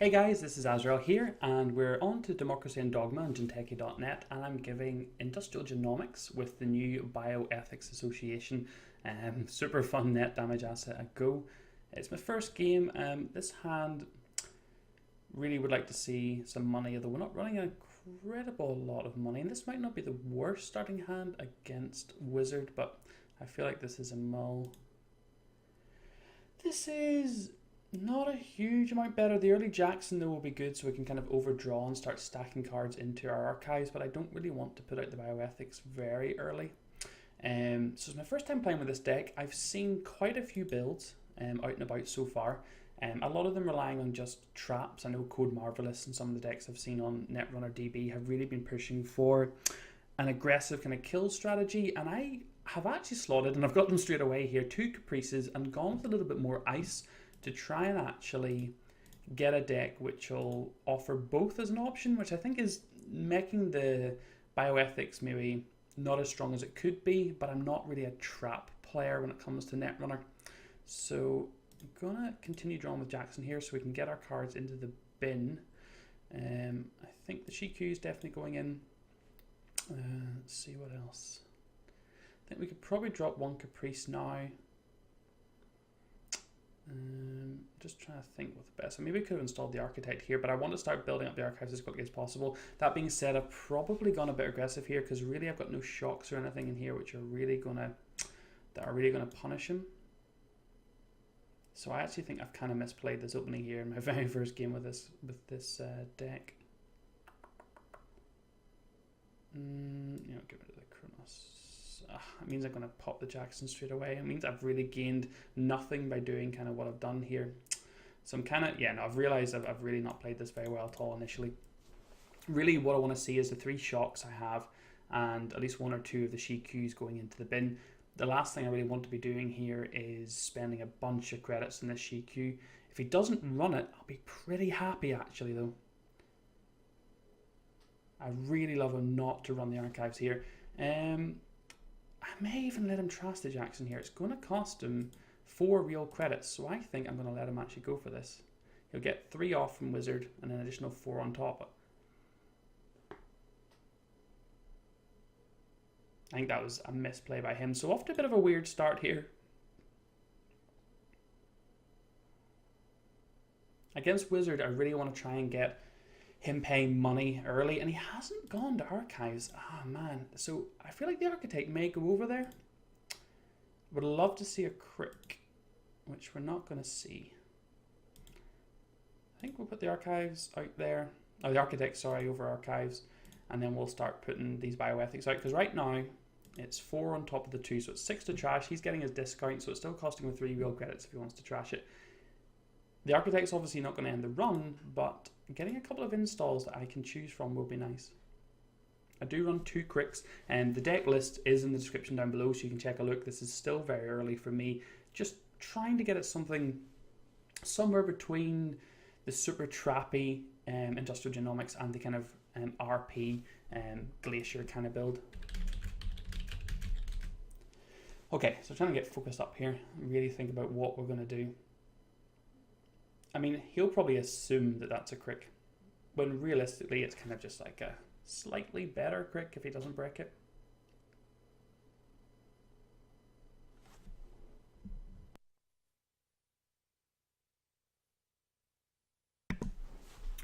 Hey guys, this is Azrael here, and we're on to Democracy and Dogma on Genteki.net, and I'm giving Industrial Genomics with the new Bioethics Association super fun net damage asset a go. It's my first game. This hand really would like to see some money, although we're not running an incredible lot of money, and this might not be the worst starting hand against Whizzard, but I feel like this is a mull. This is not a huge amount better. The early Jackson though will be good, so we can kind of overdraw and start stacking cards into our archives, but I don't really want to put out the bioethics very early. So it's my first time playing with this deck. I've seen quite a few builds out and about so far. A lot of them relying on just traps. I know Code Marvelous and some of the decks I've seen on Netrunner DB have really been pushing for an aggressive kind of kill strategy, and I have actually slotted, and I've got them straight away here, 2 Caprices and gone with a little bit more ice to try and actually get a deck which will offer both as an option, which I think is making the bioethics maybe not as strong as it could be, but I'm not really a trap player when it comes to Netrunner. So I'm gonna continue drawing with Jackson here so we can get our cards into the bin. I think the Shiku is definitely going in. Let's see what else. I think we could probably drop 1 Caprice now. Just trying to think what's the best. So maybe we could have installed the Architect here, but I want to start building up the archives as quickly as possible. That being said, I've probably gone a bit aggressive here because really I've got no shocks or anything in here which are really gonna punish him. So I actually think I've kind of misplayed this opening here in my very first game with this deck. Get rid of the Kronos. It means I'm going to pop the Jackson straight away. It means I've really gained nothing by doing kind of what I've done here. So I'm kind of, I've realized I've really not played this very well at all initially. Really what I want to see is the 3 shocks I have and at least 1 or 2 of the Shikus going into the bin. The last thing I really want to be doing here is spending a bunch of credits in this Shiku. If he doesn't run it, I'll be pretty happy actually though. I really love him not to run the archives here. I may even let him trash the Jackson here. It's going to cost him 4 real credits, so I think I'm going to let him actually go for this. He'll get 3 off from Whizzard and an additional 4 on top. I think that was a misplay by him, so off to a bit of a weird start here. Against Whizzard, I really want to try and get him paying money early, and he hasn't gone to archives. Man, so I feel like the Architect may go over there. Would love to see a Crick, which we're not going to see. I think we'll put the archives out there. Oh, the Architect, sorry, over archives, and then we'll start putting these bioethics out, because right now it's 4 on top of the 2, so it's 6 to trash. He's getting his discount, so it's still costing him 3 real credits if he wants to trash it. The Architect's obviously not going to end the run, but getting a couple of installs that I can choose from will be nice. I do run 2 Cricks, and the deck list is in the description down below, so you can check a look. This is still very early for me. Just trying to get it something somewhere between the super trappy Industrial Genomics and the kind of RP Glacier kind of build. Okay, so trying to get focused up here and really think about what we're going to do. I mean, he'll probably assume that that's a Crick, when realistically it's kind of just like a slightly better Crick if he doesn't break it.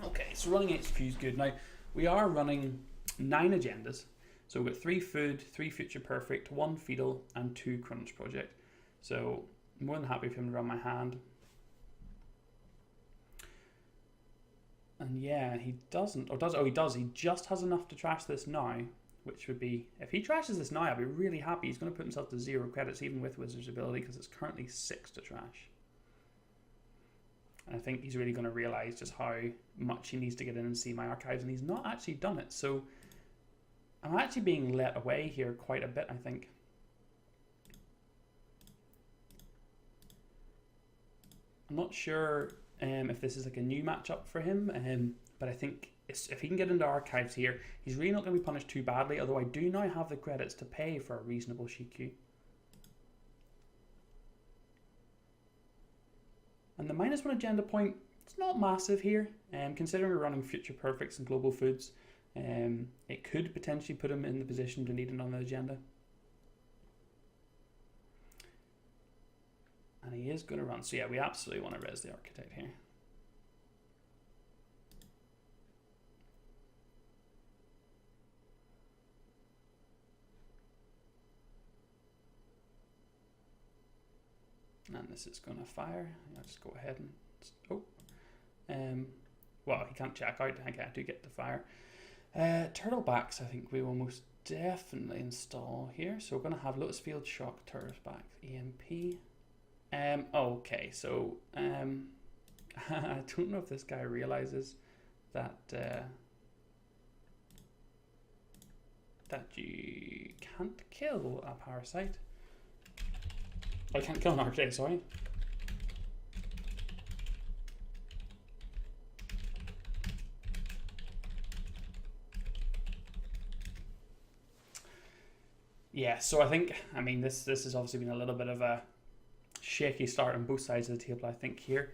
Okay, so running HQ is good. Now, we are running 9 agendas. So we've got 3 food, 3 future perfect, 1 fetal, and 2 Kronos project. So I'm more than happy for him to run my hand. And yeah, he doesn't, or does, oh he does, he just has enough to trash this now, which would be, if he trashes this now, I'll be really happy. He's going to put himself to 0 credits, even with Wizard's ability, because it's currently 6 to trash. And I think he's really going to realise just how much he needs to get in and see my archives, and he's not actually done it, so I'm actually being let away here quite a bit, I think. I'm not sure if this is like a new matchup for him, but I think if he can get into archives here, he's really not going to be punished too badly, although I do now have the credits to pay for a reasonable Shiku. And the -1 agenda point It's not massive here, considering we're running Future Perfects and Global Foods. It could potentially put him in the position to need it on the agenda. And he is going to run. So yeah, we absolutely want to res the Architect here. And this is going to fire. I'll just go ahead and... well, he can't check out. I do get the fire. Turtlebacks, I think we will most definitely install here. So we're going to have Lotus Field Shock, Turtleback, EMP. Okay, so I don't know if this guy realizes that that you can't kill a parasite. I can't kill an architect, sorry. Yeah, so I mean, this has obviously been a little bit of a shaky start on both sides of the table, I think, here.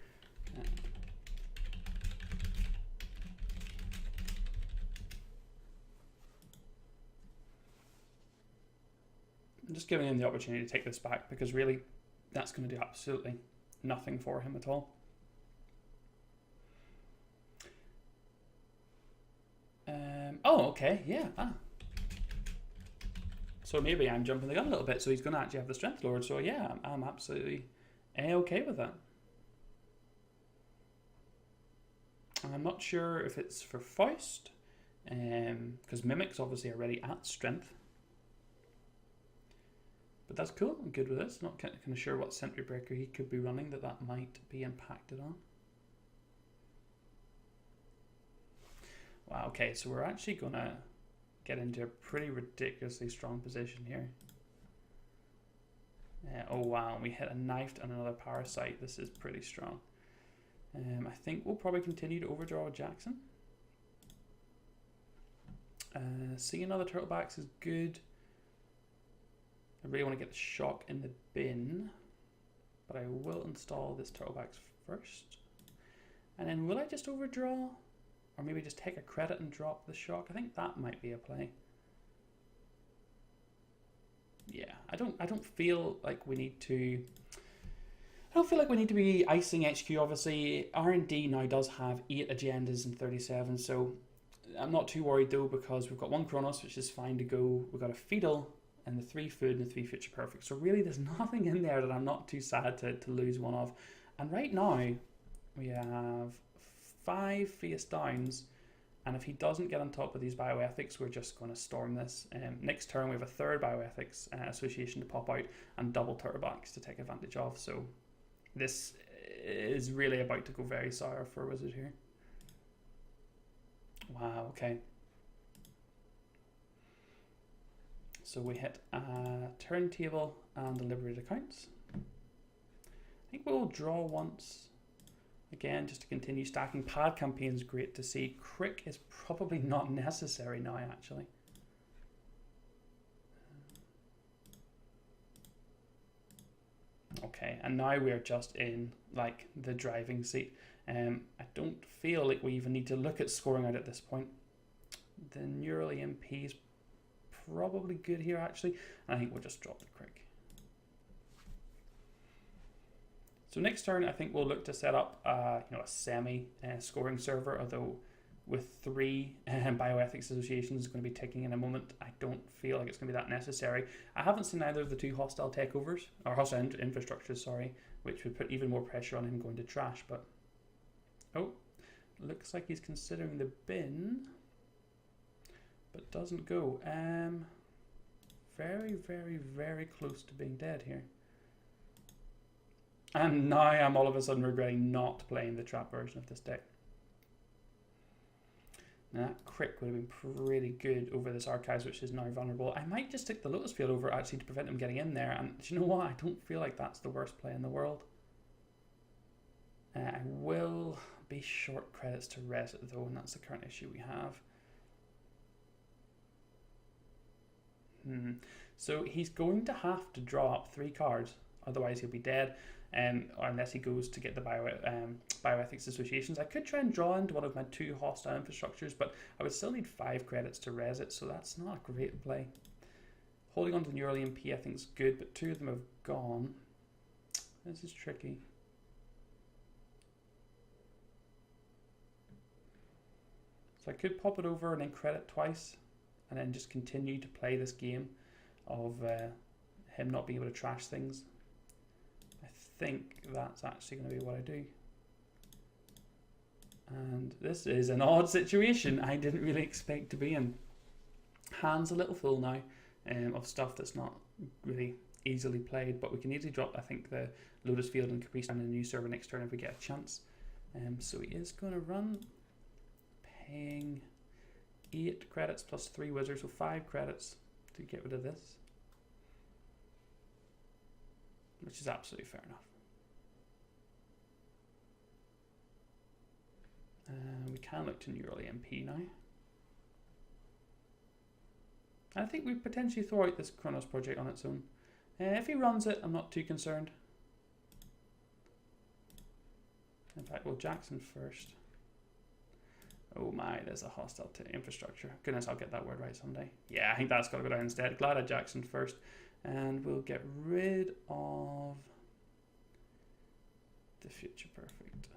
I'm just giving him the opportunity to take this back, because really that's going to do absolutely nothing for him at all. Oh, okay, yeah. So maybe I'm jumping the gun a little bit, so he's going to actually have the Strength Lord. So yeah, I'm absolutely okay with that. I'm not sure if it's for Faust, because Mimic's obviously already at Strength. But that's cool, I'm good with this. Not kind of sure what Sentry Breaker he could be running that might be impacted on. Wow, okay, so we're actually going to get into a pretty ridiculously strong position here. Oh wow, we hit a knifed and another parasite. This is pretty strong. I think we'll probably continue to overdraw with Jackson. Seeing another Turtlebacks is good. I really want to get the shock in the bin, but I will install this Turtlebacks first. And then will I just overdraw? Or maybe just take a credit and drop the shock? I think that might be a play. Yeah, I don't feel like we need to... I don't feel like we need to be icing HQ, obviously. R&D now does have 8 agendas and 37, so I'm not too worried though, because we've got 1 Chronos, which is fine to go. We've got a Fetal, and the 3 Food, and the 3 Future Perfect. So really there's nothing in there that I'm not too sad to lose one of. And right now, we have 5 face downs, and if he doesn't get on top of these bioethics, we're just going to storm this. Next turn we have a 3rd bioethics association to pop out, and double Turtlebacks to take advantage of. So this is really about to go very sour for Whizzard here. Wow, okay. So we hit a turntable and deliberated accounts. I think we'll draw once. Again, just to continue stacking. Pad campaign is great to see. Crick is probably not necessary now, actually. Okay, and now we're just in like the driving seat. I don't feel like we even need to look at scoring out at this point. The Neural EMP is probably good here, actually. And I think we'll just drop the Crick. So next turn, I think we'll look to set up a semi-scoring server, although with 3 bioethics associations going to be ticking in a moment, I don't feel like it's going to be that necessary. I haven't seen either of the 2 hostile takeovers, or hostile infrastructures, sorry, which would put even more pressure on him going to trash, but... Oh, looks like he's considering the bin, but doesn't go. Very, very, very close to being dead here. And now I'm all of a sudden regretting not playing the trap version of this deck. Now that Crick would have been pretty good over this Archives, which is now vulnerable. I might just stick the Lotus Field over actually to prevent him getting in there. And do you know what? I don't feel like that's the worst play in the world. I will be short credits to res it though, and that's the current issue we have. So he's going to have to draw up 3 cards. otherwise he'll be dead. Or unless he goes to get the bioethics associations. I could try and draw into one of my 2 hostile infrastructures, but I would still need 5 credits to res it, so that's not a great play. Holding on to the neural EMP I think is good, but 2 of them have gone. This is tricky. So I could pop it over and then credit twice, and then just continue to play this game of him not being able to trash things. I think that's actually going to be what I do. And this is an odd situation I didn't really expect to be in. Hand's a little full now of stuff that's not really easily played, but we can easily drop, I think, the Lotus Field and Caprice on a new server next turn if we get a chance. So he is going to run, paying 8 credits plus 3 Whizzards, so 5 credits to get rid of this, which is absolutely fair enough. We can look to neural EMP now. I think we potentially throw out this Chronos project on its own. If he runs it, I'm not too concerned. In fact, we'll Jackson first. Oh my, there's a hostile to infrastructure. Goodness, I'll get that word right someday. Yeah, I think that's got to go down instead. Glad I Jackson first. And we'll get rid of the Future Perfect.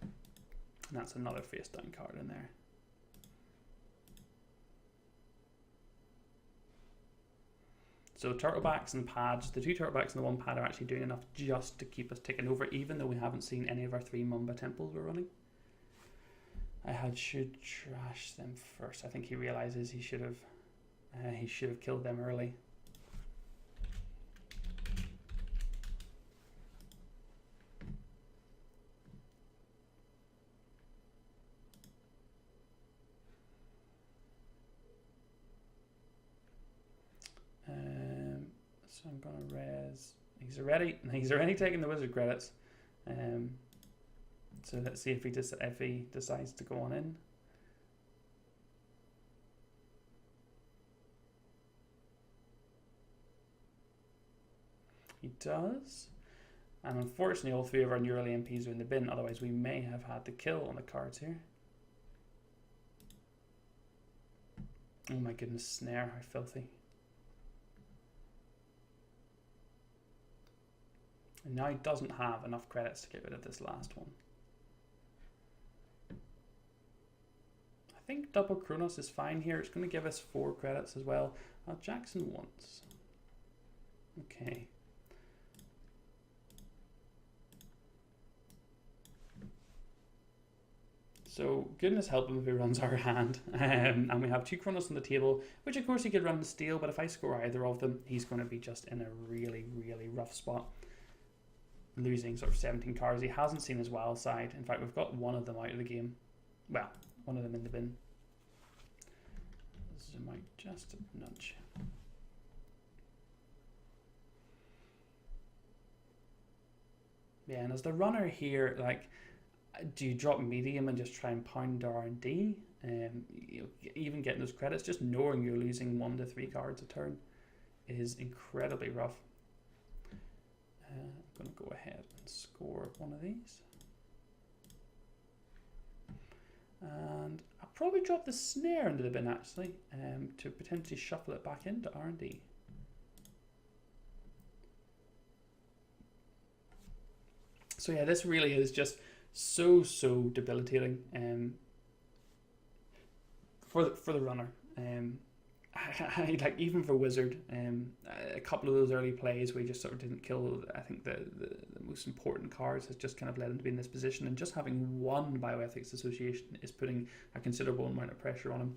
And that's another face down card in there. So turtlebacks and pads, the 2 turtlebacks and the 1 pad are actually doing enough just to keep us ticking over, even though we haven't seen any of our 3 Mamba temples we're running. I should trash them first. I think he realizes he should have killed them early. So I'm gonna res. He's already taking the Whizzard credits. So let's see if he decides to go on in. He does. And unfortunately all 3 of our neural EMPs are in the bin, otherwise we may have had the kill on the cards here. Oh my goodness, snare, how filthy. And now he doesn't have enough credits to get rid of this last one. I think double Chronos is fine here. It's going to give us 4 credits as well. Jackson once. Okay. So goodness help him if he runs our hand. And we have 2 Chronos on the table, which of course he could run to steal, but if I score either of them, he's going to be just in a really, really rough spot. Losing sort of 17 cards. He hasn't seen his wild side. In fact, we've got one of them out of the game. Well, one of them in the bin. Zoom out just a nudge. Yeah, and as the runner here, like, do you drop medium and just try and pound R&D? Even getting those credits, just knowing you're losing 1 to 3 cards a turn is incredibly rough. I'm going to go ahead and score one of these. And I'll probably drop the snare into the bin actually, to potentially shuffle it back into R&D. So yeah, this really is just so debilitating for the runner. Like even for Whizzard, a couple of those early plays where he just sort of didn't kill, I think the most important cards has just kind of led him to be in this position, and just having 1 bioethics association is putting a considerable amount of pressure on him.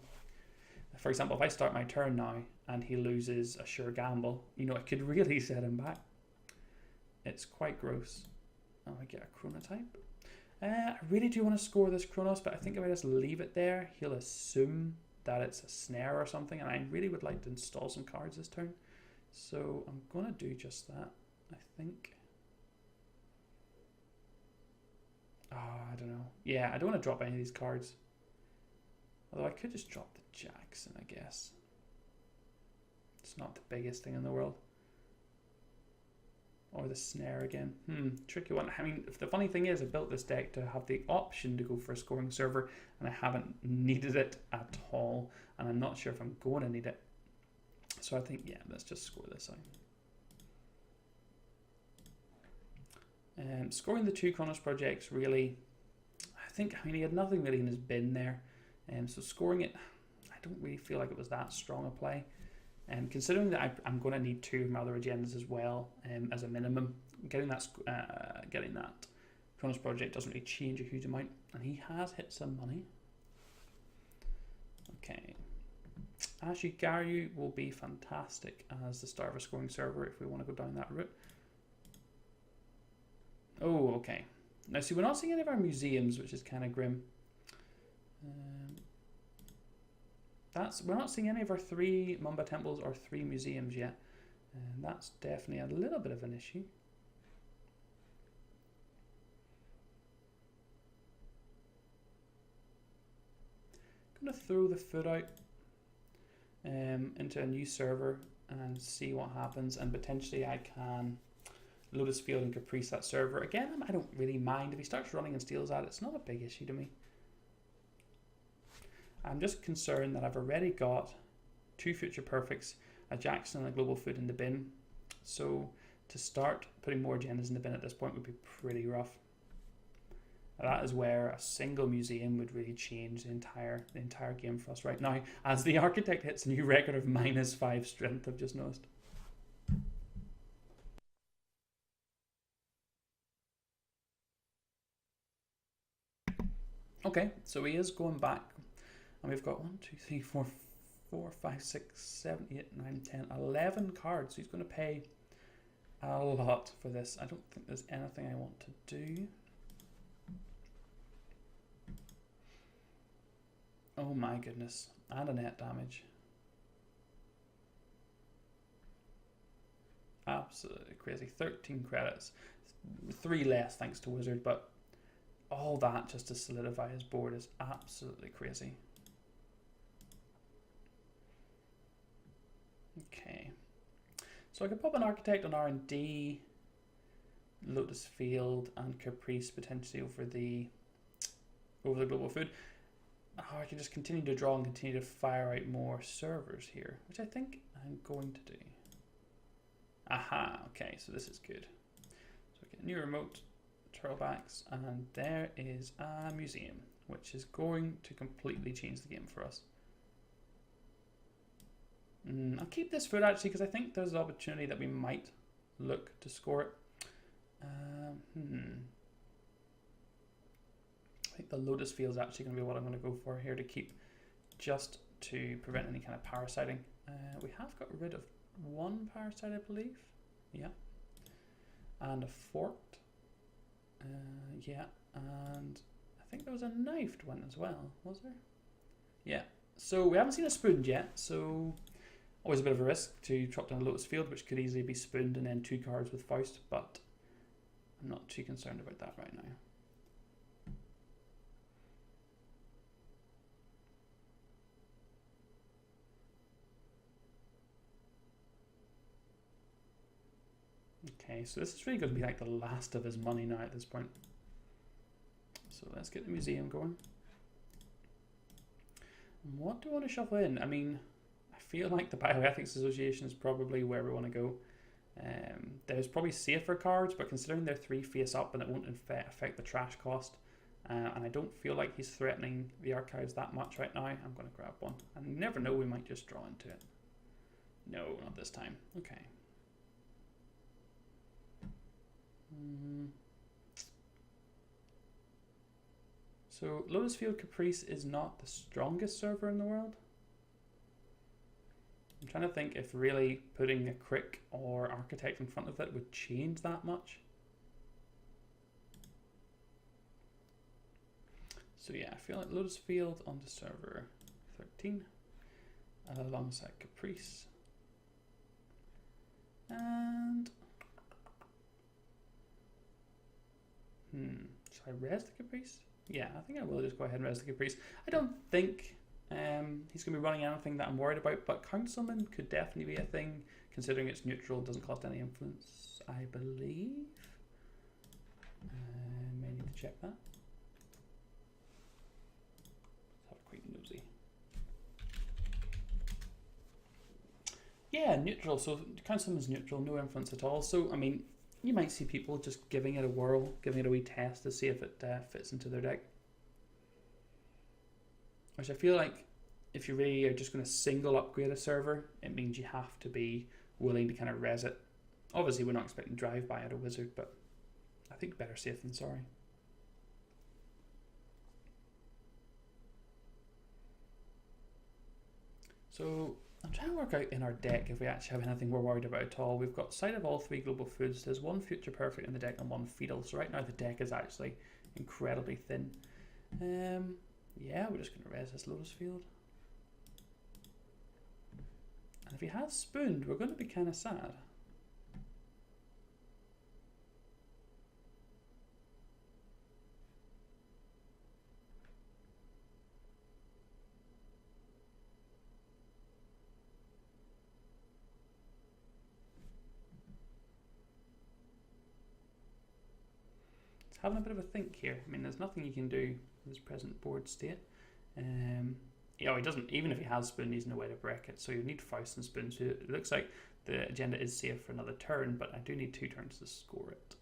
For example, if I start my turn now and he loses a sure gamble, you know, it could really set him back. It's quite gross. Oh, I get a chronotype. I really do want to score this Chronos, but I think if I just leave it there, he'll assume that it's a snare or something, and I really would like to install some cards this turn. So I'm going to do just that, I think. I don't know. Yeah, I don't want to drop any of these cards. Although I could just drop the Jackson, I guess. It's not the biggest thing in the world. Or the snare again. Tricky one. I mean, the funny thing is I built this deck to have the option to go for a scoring server, and I haven't needed it at all, and I'm not sure if I'm going to need it. So I think, yeah, let's just score this out. Scoring the 2 Kronos projects really, I mean, he had nothing really in his bin there. So scoring it, I don't really feel like it was that strong a play. Considering that I'm going to need 2 of my other agendas as well, as a minimum, getting that Kronos project doesn't really change a huge amount, and he has hit some money. Okay, actually Garyu will be fantastic as the start of a scoring server if we want to go down that route. Oh, okay. Now see, we're not seeing any of our museums, which is kind of grim. We're not seeing any of our 3 Mamba temples or 3 museums yet, and that's definitely a little bit of an issue. I'm going to throw the foot out into a new server and see what happens, and potentially I can Lotus Field and Caprice that server. Again, I don't really mind if he starts running and steals that. It's not a big issue to me. I'm just concerned that I've already got 2 future perfects, a Jackson and a global food in the bin. So to start putting more agendas in the bin at this point would be pretty rough. That is where a single museum would really change the entire game for us right now, as the architect hits a new record of -5 strength, I've just noticed. Okay, so he is going back, and we've got 1, 2, 3, 4, 5, 6, 7, 8, 9, 10, 11 cards. So he's going to pay a lot for this. I don't think there's anything I want to do. Oh my goodness, and a net damage. Absolutely crazy. 13 credits, 3 less thanks to Whizzard, but all that just to solidify his board is absolutely crazy. Okay, so I could pop an architect on R&D, Lotus Field and Caprice potentially over the global food. Oh, I can just continue to draw and continue to fire out more servers here, which I think I'm going to do. Aha, okay, so this is good. So we get a new remote, turtlebacks, and there is a museum, which is going to completely change the game for us. I'll keep this foot actually, because I think there's an opportunity that we might look to score it. I think the Lotus Field is actually going to be what I'm going to go for here to keep, just to prevent any kind of parasiting. We have got rid of 1 parasite, I believe. Yeah. And a forked. Yeah, and I think there was a knifed one as well, was there? Yeah. So we haven't seen a spooned yet, so always a bit of a risk to drop down a Lotus Field, which could easily be spooned and then 2 cards with Faust, but I'm not too concerned about that right now. Okay, so this is really going to be like the last of his money now at this point. So let's get the museum going. What do I want to shuffle in? I mean, I feel like the Bioethics Association is probably where we want to go. There's probably safer cards, but considering they're 3 face up and it won't affect the trash cost, and I don't feel like he's threatening the archives that much right now, I'm going to grab one. And you never know, we might just draw into it. No, not this time. Okay. So Lotus Field Caprice is not the strongest server in the world. I'm trying to think if really putting a Crick or Architect in front of it would change that much. So yeah, I feel like Lotus Field on the server 13 alongside Caprice. And should I res the Caprice? Yeah, I think I will just go ahead and res the Caprice. I don't think he's going to be running anything that I'm worried about, but Councilman could definitely be a thing, considering it's neutral, doesn't cost any influence. I believe. May need to check that. Let's have a quick nosy. Yeah, neutral. So count them as neutral, no influence at all. So I mean, you might see people just giving it a whirl, giving it a wee test to see if it fits into their deck. Which I feel like if you really are just going to single upgrade a server, it means you have to be willing to kind of res it. Obviously, we're not expecting drive-by at a Whizzard, but I think better safe than sorry. So I'm trying to work out in our deck if we actually have anything we're worried about at all. We've got sight of all 3 global foods. There's 1 future perfect in the deck and 1 fetal. So right now the deck is actually incredibly thin. Yeah, we're just going to res this Lotus Field. And if he has spooned, we're going to be kind of sad. It's having a bit of a think here. I mean, there's nothing you can do in his present board state. You know, he doesn't, even if he has spoon, he's no way to break it. So you need Faust and spoon. So it looks like the agenda is safe for another turn, but I do need 2 turns to score it.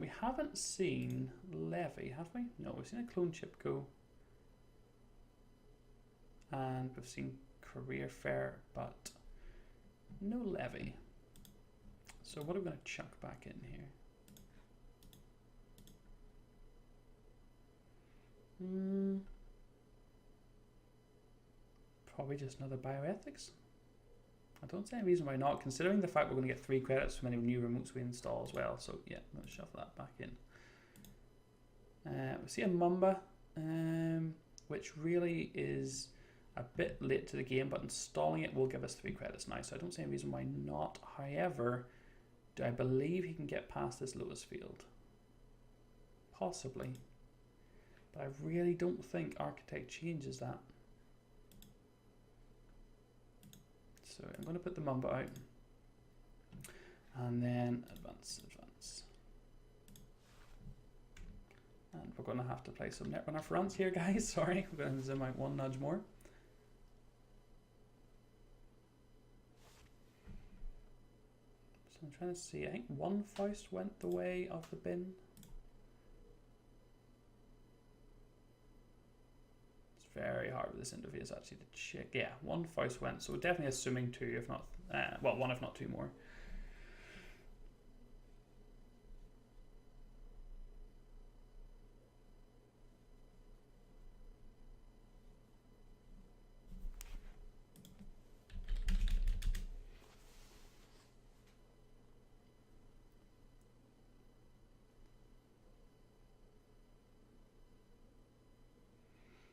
We haven't seen Levy, have we? No, we've seen a clone chip go. And we've seen Career Fair, but no Levy. So what are we going to chuck back in here? Probably just another bioethics. I don't see any reason why not, considering the fact we're going to get 3 credits from any new remotes we install as well. So yeah, let's shuffle that back in. We see a Mamba, which really is a bit late to the game, but installing it will give us 3 credits now, so I don't see any reason why not. However, do I believe he can get past this Lotus Field? Possibly. But I really don't think Architect changes that. So I'm going to put the Mamba out. And then advance. And we're going to have to play some Netrunner fronts here, guys. Sorry, we're going to zoom out 1 nudge more. So I'm trying to see, I think 1 Faust went the way of the bin. Very hard with this interface actually to check. Yeah, 1 Faust went, so definitely assuming 2, if not, well, 1 if not 2 more.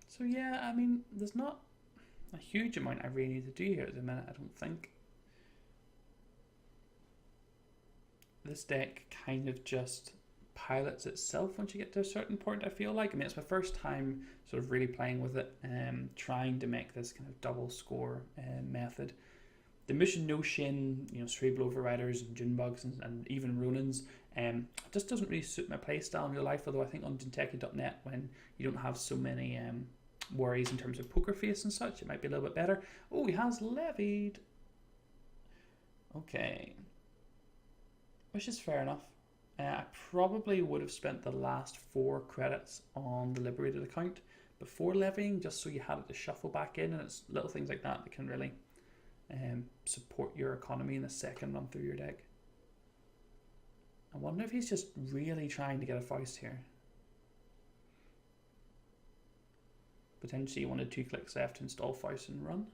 So yeah, I mean, there's not a huge amount I really need to do here at the minute, I don't think. This deck kind of just pilots itself once you get to a certain point, I feel like. I mean, it's my first time sort of really playing with it, trying to make this kind of double score method. The Mission No Shin, you know, Cerebral Overriders and Junebugs and even Ronins, just doesn't really suit my playstyle in real life, although I think on Jinteki.net, when you don't have so many worries in terms of poker face and such, it might be a little bit better. Oh, he has levied. Okay. Which is fair enough. I probably would have spent the last 4 credits on the Liberated account before levying, just so you had it to shuffle back in, and it's little things like that that can really support your economy in the second run through your deck. I wonder if he's just really trying to get a Faust here. Potentially you wanted 2 clicks left to install Faust and run.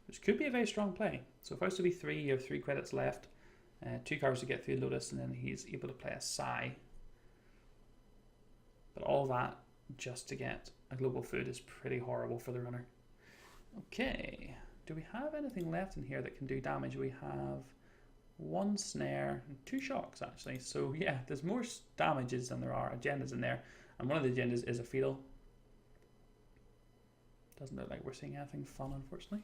Which could be a very strong play. So Faust will be 3, you have 3 credits left, 2 cards to get through Lotus, and then he's able to play a Psy. But all that just to get a global food is pretty horrible for the runner. Okay, do we have anything left in here that can do damage? We have 1 snare and 2 shocks actually. So yeah, there's more damages than there are agendas in there. And one of the agendas is a fetal. Doesn't look like we're seeing anything fun, unfortunately.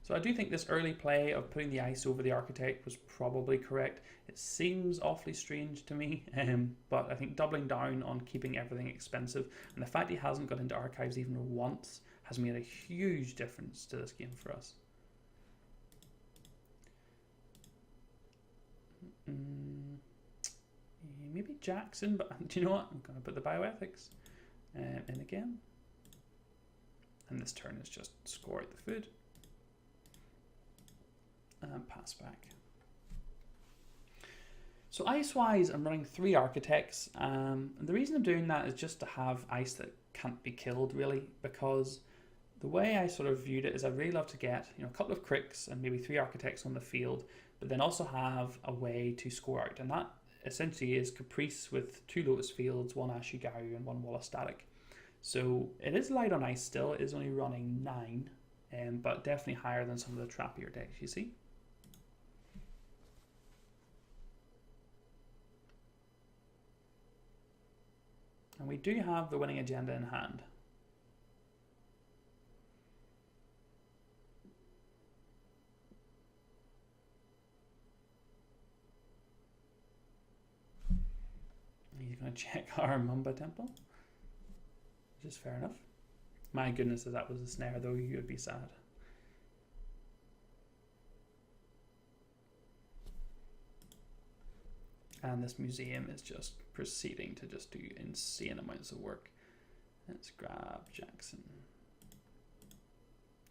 So I do think this early play of putting the ice over the architect was probably correct. It seems awfully strange to me, but I think doubling down on keeping everything expensive and the fact he hasn't got into archives even once has made a huge difference to this game for us. Maybe Jackson, but do you know what? I'm going to put the bioethics in again. And this turn is just score out the food. And pass back. So ice-wise, I'm running 3 architects. And the reason I'm doing that is just to have ice that can't be killed, really, because the way I sort of viewed it is I'd really love to get, you know, a couple of cricks and maybe 3 architects on the field, but then also have a way to score out. And that essentially is Caprice with 2 Lotus Fields, 1 Ashigaru and 1 Walla Static. So it is light on ice still. It is only running 9, but definitely higher than some of the trappier decks, you see. And we do have the winning agenda in hand. He's going to check our Mamba Temple, which is fair enough. My goodness, if that was a snare, though, you would be sad. And this museum is just proceeding to just do insane amounts of work. Let's grab Jackson.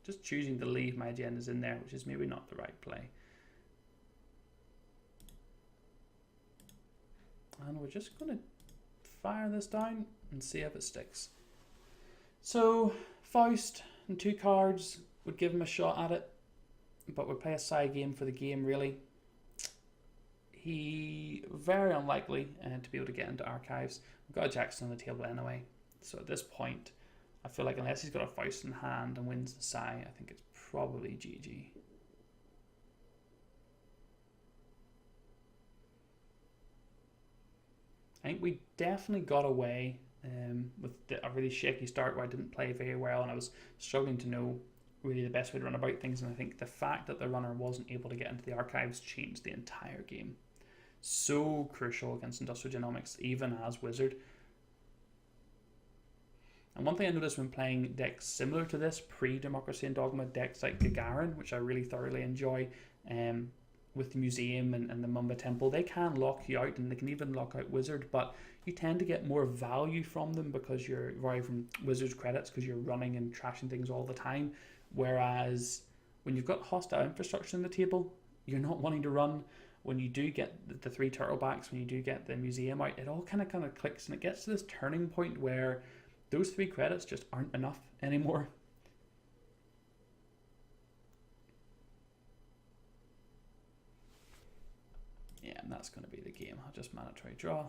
Just choosing to leave my agendas in there, which is maybe not the right play. And we're just going to fire this down and see if it sticks. So Faust and 2 cards would give him a shot at it, but would play a side game for the game, really. He very unlikely to be able to get into archives. We've got a Jackson on the table anyway, so at this point I feel like unless he's got a Faust in hand and wins the Sai, I think it's probably GG. I think we definitely got away with a really shaky start where I didn't play very well and I was struggling to know really the best way to run about things, and I think the fact that the runner wasn't able to get into the archives changed the entire game. So crucial against Industrial Genomics, even as Whizzard. And one thing I noticed when playing decks similar to this, pre-Democracy and Dogma, decks like Gagarin, which I really thoroughly enjoy, with the Museum and the Mamba Temple, they can lock you out, and they can even lock out Whizzard, but you tend to get more value from them because you're from Wizard's credits because you're running and trashing things all the time. Whereas when you've got hostile infrastructure on the table, you're not wanting to run. When you do get the 3 turtlebacks, when you do get the museum out, it all kind of clicks, and it gets to this turning point where those 3 credits just aren't enough anymore. Yeah, and that's going to be the game. I'll just mandatory draw.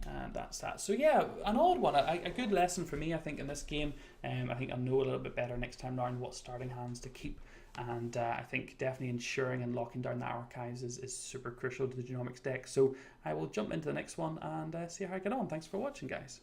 And that's that. So yeah, an odd one, a good lesson for me, I think, in this game. I think I'll know a little bit better next time round what starting hands to keep. And I think definitely ensuring and locking down the archives is super crucial to the Genomics deck. So I will jump into the next one and see how I get on. Thanks for watching, guys.